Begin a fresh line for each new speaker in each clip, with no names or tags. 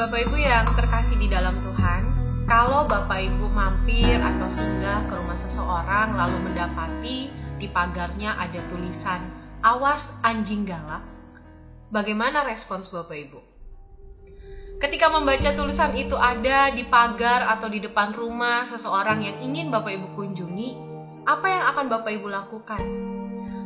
Bapak Ibu yang terkasih di dalam Tuhan, kalau Bapak Ibu mampir atau singgah ke rumah seseorang lalu mendapati di pagarnya ada tulisan "Awas anjing galak", bagaimana respons Bapak Ibu? Ketika membaca tulisan itu ada di pagar atau di depan rumah seseorang yang ingin Bapak Ibu kunjungi, apa yang akan Bapak Ibu lakukan?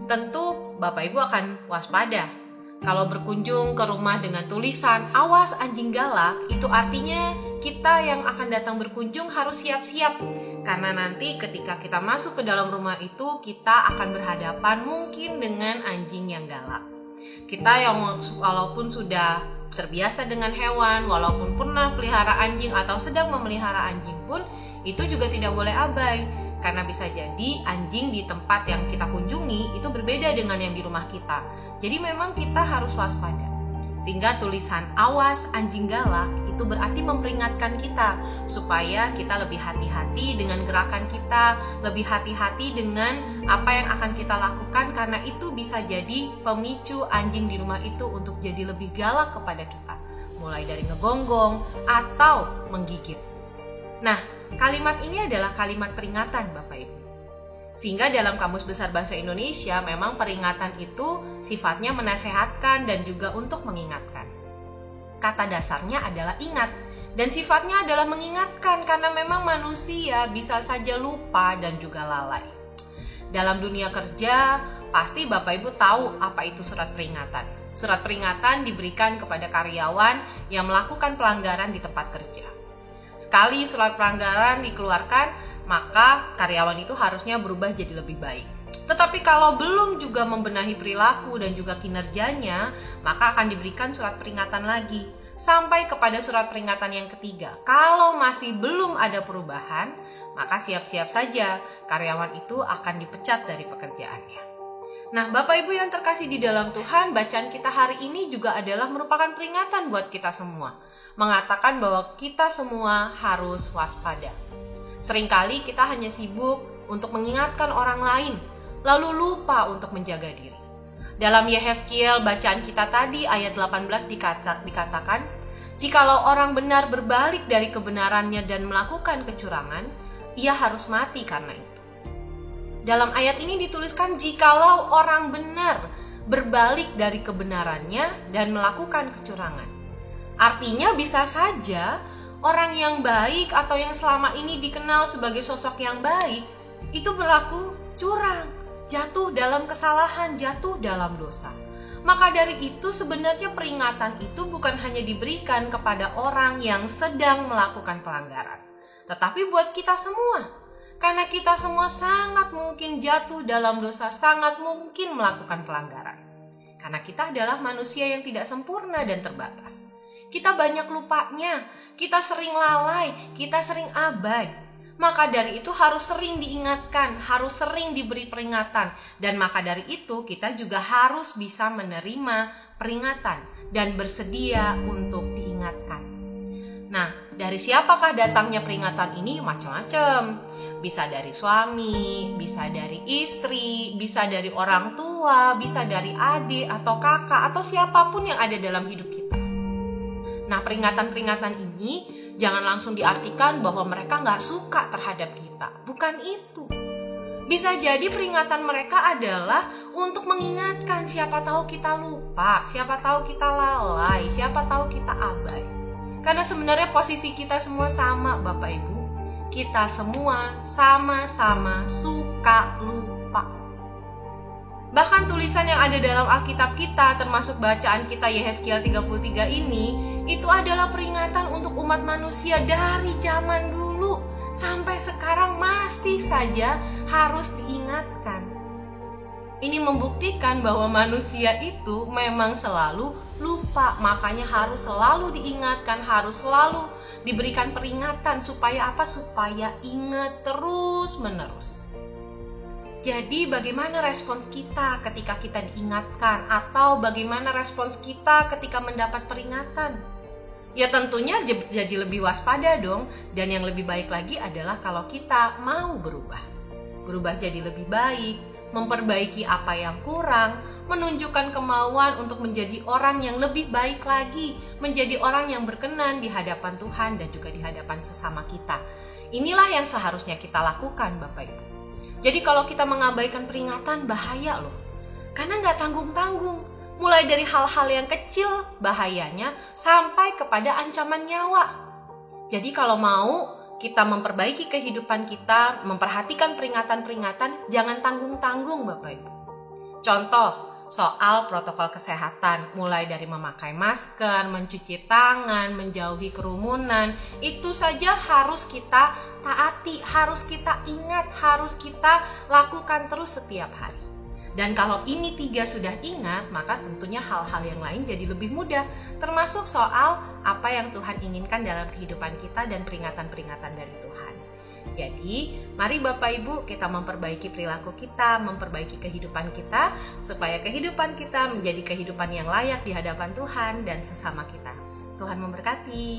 Tentu Bapak Ibu akan waspada. Kalau berkunjung ke rumah dengan tulisan "Awas anjing galak", itu artinya kita yang akan datang berkunjung harus siap-siap. Karena nanti ketika kita masuk ke dalam rumah itu, kita akan berhadapan mungkin dengan anjing yang galak. Kita yang walaupun sudah terbiasa dengan hewan, walaupun pernah pelihara anjing atau sedang memelihara anjing pun, itu juga tidak boleh abai. Karena bisa jadi anjing di tempat yang kita kunjungi itu berbeda dengan yang di rumah kita. Jadi memang kita harus waspada. Sehingga tulisan "Awas anjing galak" itu berarti memperingatkan kita supaya kita lebih hati-hati dengan gerakan kita, lebih hati-hati dengan apa yang akan kita lakukan, karena itu bisa jadi pemicu anjing di rumah itu untuk jadi lebih galak kepada kita. Mulai dari ngegonggong atau menggigit. Nah, kalimat ini adalah kalimat peringatan Bapak Ibu. Sehingga dalam Kamus Besar Bahasa Indonesia memang peringatan itu sifatnya menasehatkan dan juga untuk mengingatkan. Kata dasarnya adalah ingat, dan sifatnya adalah mengingatkan karena memang manusia bisa saja lupa dan juga lalai. Dalam dunia kerja, pasti Bapak Ibu tahu apa itu surat peringatan. Surat peringatan diberikan kepada karyawan yang melakukan pelanggaran di tempat kerja. Sekali surat pelanggaran dikeluarkan, maka karyawan itu harusnya berubah jadi lebih baik. Tetapi kalau belum juga membenahi perilaku dan juga kinerjanya, maka akan diberikan surat peringatan lagi. Sampai kepada surat peringatan yang ketiga. Kalau masih belum ada perubahan, maka siap-siap saja karyawan itu akan dipecat dari pekerjaannya. Nah, Bapak Ibu yang terkasih di dalam Tuhan, bacaan kita hari ini juga adalah merupakan peringatan buat kita semua. Mengatakan bahwa kita semua harus waspada. Seringkali kita hanya sibuk untuk mengingatkan orang lain, lalu lupa untuk menjaga diri. Dalam Yehezkiel bacaan kita tadi ayat 18 dikatakan, "Jikalau orang benar berbalik dari kebenarannya dan melakukan kecurangan, ia harus mati karena itu." Dalam ayat ini dituliskan jikalau orang benar berbalik dari kebenarannya dan melakukan kecurangan. Artinya bisa saja orang yang baik atau yang selama ini dikenal sebagai sosok yang baik itu berlaku curang, jatuh dalam kesalahan, jatuh dalam dosa. Maka dari itu sebenarnya peringatan itu bukan hanya diberikan kepada orang yang sedang melakukan pelanggaran, tetapi buat kita semua. Karena kita semua sangat mungkin jatuh dalam dosa, sangat mungkin melakukan pelanggaran. Karena kita adalah manusia yang tidak sempurna dan terbatas. Kita banyak lupanya, kita sering lalai, kita sering abai. Maka dari itu harus sering diingatkan, harus sering diberi peringatan. Dan maka dari itu kita juga harus bisa menerima peringatan dan bersedia untuk diingatkan. Nah, dari siapakah datangnya peringatan ini? Macam-macam. Bisa dari suami, bisa dari istri, bisa dari orang tua, bisa dari adik atau kakak atau siapapun yang ada dalam hidup kita. Nah, peringatan-peringatan ini jangan langsung diartikan bahwa mereka nggak suka terhadap kita. Bukan itu. Bisa jadi peringatan mereka adalah untuk mengingatkan, siapa tahu kita lupa, siapa tahu kita lalai, siapa tahu kita abai. Karena sebenarnya posisi kita semua sama, Bapak Ibu. Kita semua sama-sama suka lupa. Bahkan tulisan yang ada dalam Alkitab kita, termasuk bacaan kita Yehezkiel 33 ini, itu adalah peringatan untuk umat manusia dari zaman dulu sampai sekarang masih saja harus diingatkan. Ini membuktikan bahwa manusia itu memang selalu lupa, makanya harus selalu diingatkan, harus selalu diberikan peringatan supaya apa? Supaya ingat terus-menerus. Jadi bagaimana respons kita ketika kita diingatkan, atau bagaimana respons kita ketika mendapat peringatan? Ya tentunya jadi lebih waspada dong, dan yang lebih baik lagi adalah kalau kita mau berubah. Berubah jadi lebih baik, memperbaiki apa yang kurang, menunjukkan kemauan untuk menjadi orang yang lebih baik lagi, menjadi orang yang berkenan di hadapan Tuhan dan juga di hadapan sesama kita. Inilah yang seharusnya kita lakukan, Bapak Ibu. Jadi kalau kita mengabaikan peringatan, bahaya loh. Karena nggak tanggung-tanggung. Mulai dari hal-hal yang kecil bahayanya sampai kepada ancaman nyawa. Jadi kalau mau kita memperbaiki kehidupan kita, memperhatikan peringatan-peringatan, jangan tanggung-tanggung Bapak Ibu. Contoh, soal protokol kesehatan, mulai dari memakai masker, mencuci tangan, menjauhi kerumunan, itu saja harus kita taati, harus kita ingat, harus kita lakukan terus setiap hari. Dan kalau ini 3 sudah ingat, maka tentunya hal-hal yang lain jadi lebih mudah, termasuk soal apa yang Tuhan inginkan dalam kehidupan kita dan peringatan-peringatan dari Tuhan. Jadi, mari Bapak Ibu kita memperbaiki perilaku kita, memperbaiki kehidupan kita, supaya kehidupan kita menjadi kehidupan yang layak di hadapan Tuhan dan sesama kita. Tuhan memberkati.